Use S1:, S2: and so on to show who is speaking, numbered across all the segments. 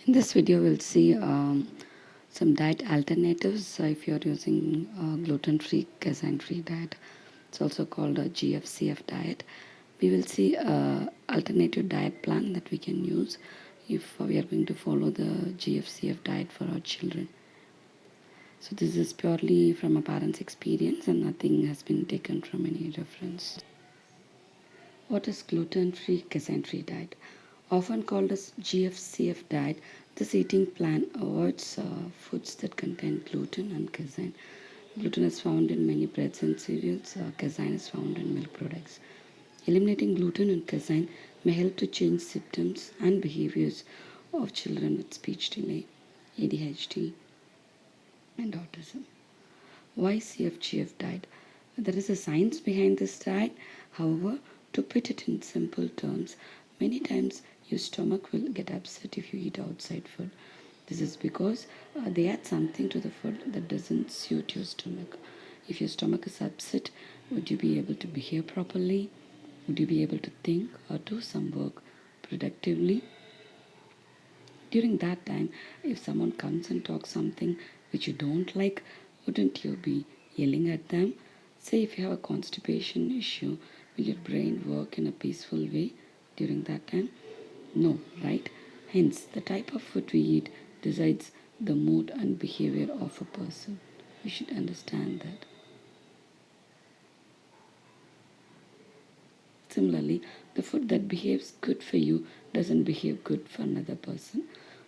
S1: In this video, we'll see some diet alternatives if you're using gluten-free, casein-free diet. It's also called a GFCF diet. We will see alternative diet plan that we can use if we are going to follow the GFCF diet for our children. So this is purely from a parent's experience and nothing has been taken from any reference. What is gluten-free, casein-free diet? Often called as GFCF diet, this eating plan avoids foods that contain gluten and casein. Gluten is found in many breads and cereals. Casein is found in milk products. Eliminating gluten and casein may help to change symptoms and behaviors of children with speech delay, ADHD, and autism. Why CFGF diet? There is a science behind this diet. However, to put it in simple terms, many times your stomach will get upset if you eat outside food. This is because they add something to the food that doesn't suit your stomach. If your stomach is upset, would you be able to behave properly? Would you be able to think or do some work productively? During that time, if someone comes and talks something which you don't like, wouldn't you be yelling at them? Say if you have a constipation issue, will your brain work in a peaceful way during that time? No, right? Hence, the type of food we eat decides the mood and behavior of a person. We should understand that. Similarly, the food that behaves good for you doesn't behave good for another person.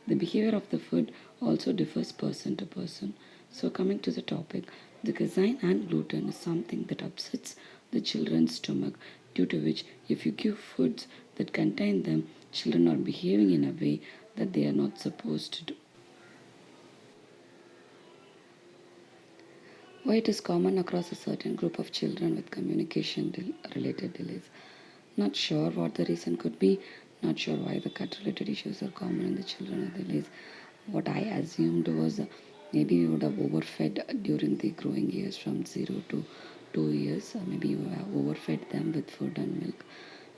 S1: The behavior of the food also differs person to person. So coming to the topic, the casein and gluten is something that upsets the children's stomach, due to which if you give foods that contain them, children are behaving in a way that they are not supposed to do. Why it is common across a certain group of children with communication related delays. Not sure what the reason could be, not sure why the gut related issues are common in the children with delays. What I assumed was maybe we would have overfed during the growing years from 0 to 2 years. Maybe we have overfed them with food and milk,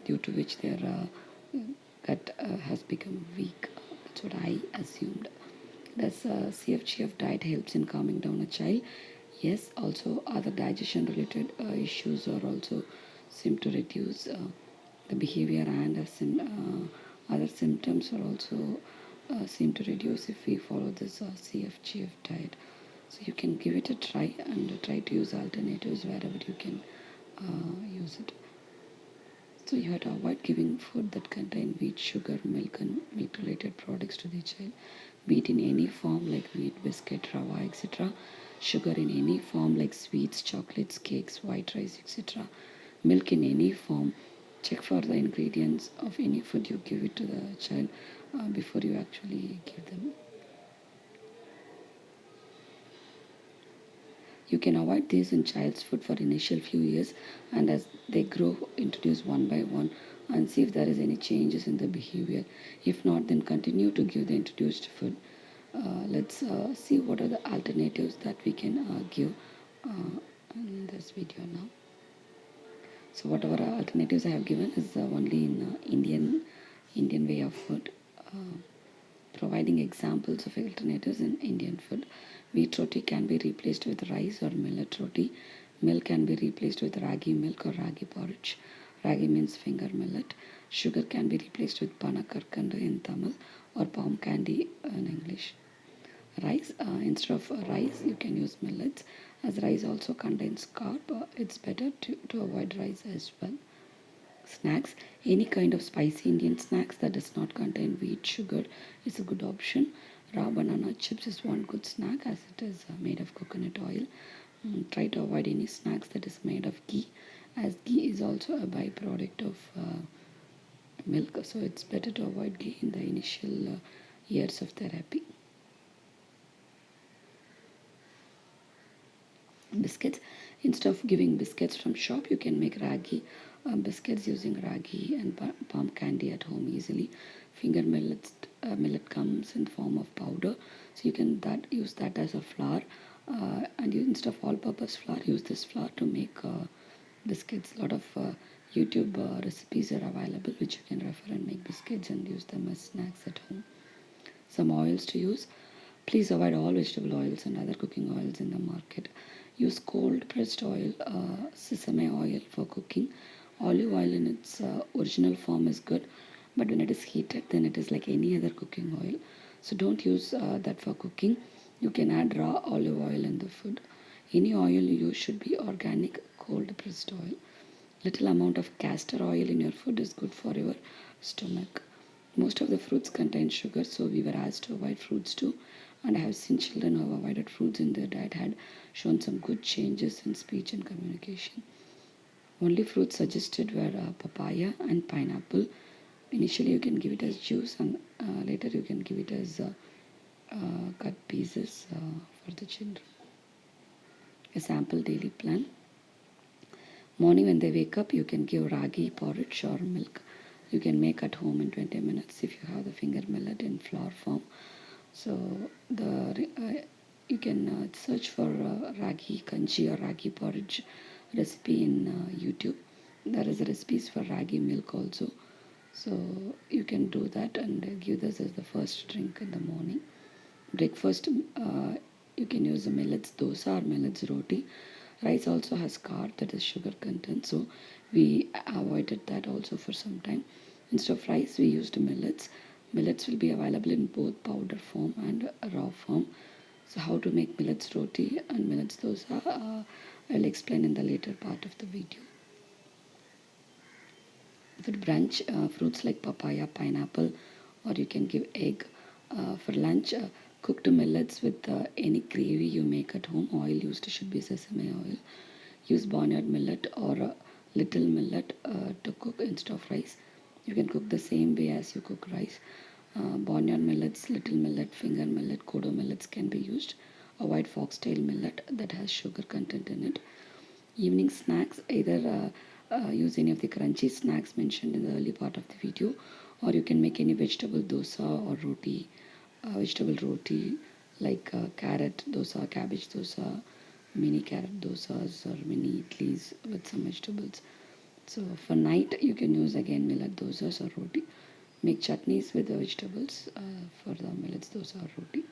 S1: due to which their gut has become weak. That's what I assumed. Does CFGF diet helps in calming down a child? Yes. Also, other digestion related issues are also seem to reduce the behavior, and other symptoms are also seem to reduce if we follow this CFGF diet. So you can give it a try and try to use alternatives wherever you can use it. So you have to avoid giving food that contain wheat, sugar, milk and milk related products to the child, be it in any form like wheat, biscuit, rava, etc. Sugar in any form like sweets, chocolates, cakes, white rice, etc. Milk in any form. Check for the ingredients of any food you give it to the child before you actually give them. You can avoid these in child's food for initial few years, and as they grow, introduce one by one and see if there is any changes in the behavior. If not, then continue to give the introduced food. Let's see what are the alternatives that we can give in this video now. So whatever alternatives I have given is only in Indian way of food, providing examples of alternatives in Indian food. Wheat roti can be replaced with rice or millet roti. Milk can be replaced with ragi milk or ragi porridge. Ragi means finger millet. Sugar can be replaced with Panakarkandu in Tamil or palm candy in English. Rice, instead of rice, you can use millets. As rice also contains carb, it's better to avoid rice as well. Snacks, any kind of spicy Indian snacks that does not contain wheat sugar is a good option. Raw banana chips is one good snack as it is made of coconut oil. Try to avoid any snacks that is made of ghee, as ghee is also a byproduct of milk, so it's better to avoid ghee in the initial years of therapy. Biscuits, instead of giving biscuits from shop, you can make ragi biscuits using ragi and palm candy at home easily. Finger millet comes in form of powder, so you can use that as a flour, and instead of all-purpose flour, use this flour to make biscuits. A lot of YouTube recipes are available which you can refer and make biscuits and use them as snacks at home. Some oils to use. Please avoid all vegetable oils and other cooking oils in the market. Use cold pressed oil, sesame oil for cooking. Olive oil in its original form is good, but when it is heated, then it is like any other cooking oil. So don't use that for cooking. You can add raw olive oil in the food. Any oil you use should be organic, cold pressed oil. Little amount of castor oil in your food is good for your stomach. Most of the fruits contain sugar, so we were asked to avoid fruits too. And I have seen children who have avoided fruits in their diet had shown some good changes in speech and communication. Only fruits suggested were papaya and pineapple. Initially, you can give it as juice, and later you can give it as cut pieces for the children. A sample daily plan. Morning when they wake up, you can give ragi porridge or milk. You can make at home in 20 minutes if you have the finger millet in flour form. So you can search for ragi kanji or ragi porridge recipe in YouTube. There is recipes for ragi milk also. So you can do that and give this as the first drink in the morning. Breakfast, you can use the millets dosa or millets roti. Rice also has carb, that is sugar content, so we avoided that also for some time. Instead of rice, we used millets. Millets will be available in both powder form and raw form. So how to make millets roti and millets dosa, I'll explain in the later part of the video. For brunch, fruits like papaya, pineapple, or you can give egg. For lunch, cooked millets with any gravy you make at home. Oil used should be sesame oil. Use barnyard millet or little millet to cook instead of rice. You can cook the same way as you cook rice. Barnyard millets, little millet, finger millet, kodo millets can be used. Avoid foxtail millet that has sugar content in it. Evening snacks, either use any of the crunchy snacks mentioned in the early part of the video, or you can make any vegetable dosa or roti, vegetable roti like carrot dosa, cabbage dosa, mini carrot dosas or mini idlis with some vegetables. So for night you can use again millet dosas or roti. Make chutneys with the vegetables for the millets dosa or roti.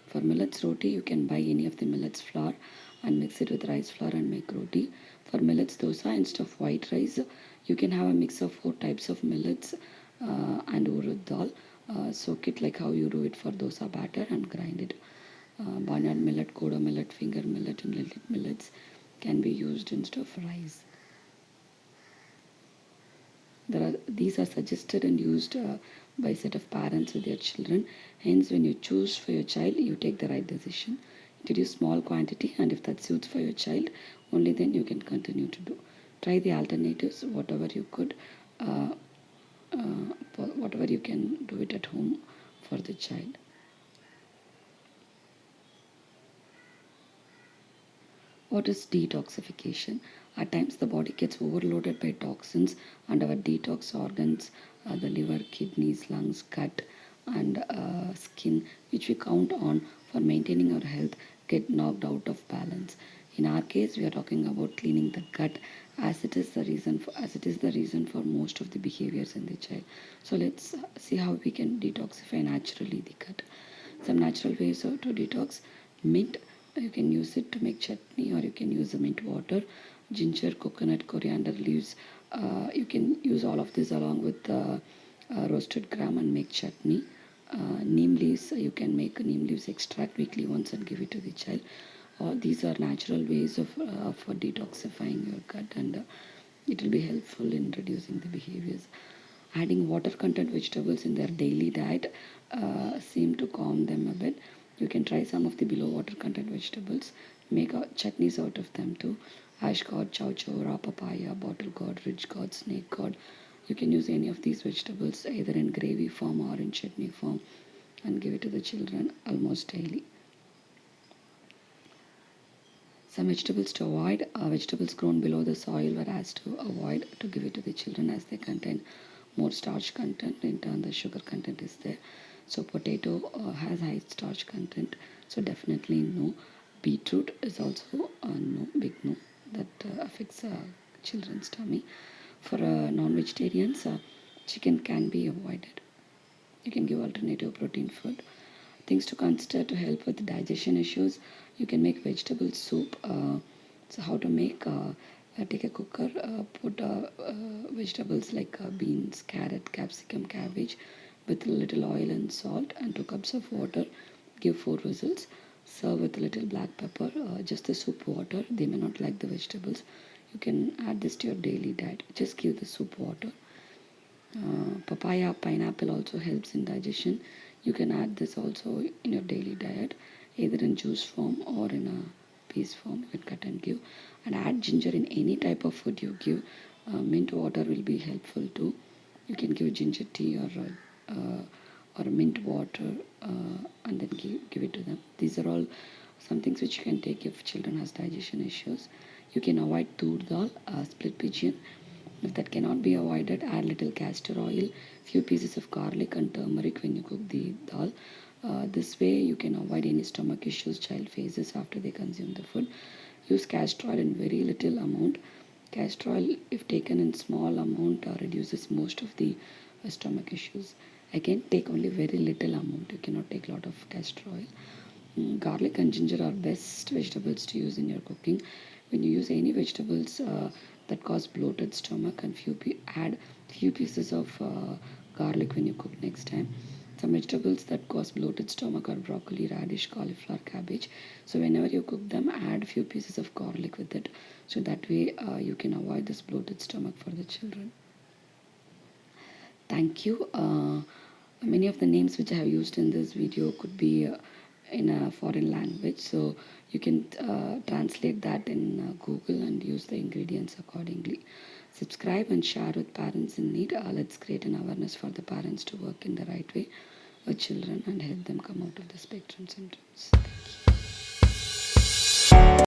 S1: For millets roti, you can buy any of the millets flour and mix it with rice flour and make roti. For millets dosa, instead of white rice, you can have a mix of 4 types of millets and urud dal. Soak it like how you do it for dosa batter and grind it. Barnyard millet, kodo millet, finger millet and little millets can be used instead of rice. These are suggested and used by a set of parents with their children. Hence, when you choose for your child, you take the right decision. Introduce small quantity, and if that suits for your child, only then you can continue to do. Try the alternatives, whatever you could, whatever you can do it at home for the child. What is detoxification? At times the body gets overloaded by toxins and our detox organs, the liver, kidneys, lungs, gut and skin, which we count on for maintaining our health, get knocked out of balance. In our case, we are talking about cleaning the gut as it is the reason for most of the behaviors in the child. So let's see how we can detoxify naturally the gut. Some natural ways to detox. Mint, you can use it to make chutney or you can use the mint water. Ginger, coconut, coriander leaves, you can use all of this along with roasted gram and make chutney. Neem leaves, you can make neem leaves extract weekly once and give it to the child. These are natural ways of for detoxifying your gut, and it will be helpful in reducing the behaviors. Adding water content vegetables in their daily diet seem to calm them a bit. You can try some of the below water content vegetables, make chutneys out of them too. Ash gourd, chow chow, raw papaya, bottle gourd, ridge gourd, snake gourd. You can use any of these vegetables either in gravy form or in chutney form and give it to the children almost daily. Some vegetables to avoid. Vegetables grown below the soil were asked to avoid to give it to the children as they contain more starch content. In turn, the sugar content is there. So potato has high starch content, so definitely no. Beetroot is also no, big no. That affects children's tummy. For non-vegetarians, chicken can be avoided. You can give alternative protein food. Things to consider to help with digestion issues. You can make vegetable soup. So how to make? Take a cooker, put vegetables like beans, carrot, capsicum, cabbage, with a little oil and salt and 2 cups of water. Give 4 whistles. Serve with a little black pepper. Just the soup water. They may not like the vegetables. You can add this to your daily diet. Just give the soup water. Papaya, pineapple also helps in digestion. You can add this also in your daily diet, either in juice form or in a piece form. You can cut and give. And add ginger in any type of food you give. Mint water will be helpful too. You can give ginger tea or mint water and then give it to them. These are all some things which you can take if children has digestion issues. You can avoid tur dal, split pigeon. If that cannot be avoided, add little castor oil, few pieces of garlic and turmeric when you cook the dal. This way you can avoid any stomach issues child faces after they consume the food. Use castor oil in very little amount. Castor oil, if taken in small amount, reduces most of the stomach issues. Again, take only very little amount. You cannot take a lot of castor oil. Garlic and ginger are best vegetables to use in your cooking. When you use any vegetables that cause bloated stomach, and add few pieces of garlic when you cook next time. Some vegetables that cause bloated stomach are broccoli, radish, cauliflower, cabbage. So whenever you cook them, add few pieces of garlic with it. So that way you can avoid this bloated stomach for the children. Thank you. Many of the names which I have used in this video could be in a foreign language, so you can translate that in Google and use the ingredients accordingly. Subscribe and share with parents in need. Let's create an awareness for the parents to work in the right way with children and help them come out of the spectrum symptoms.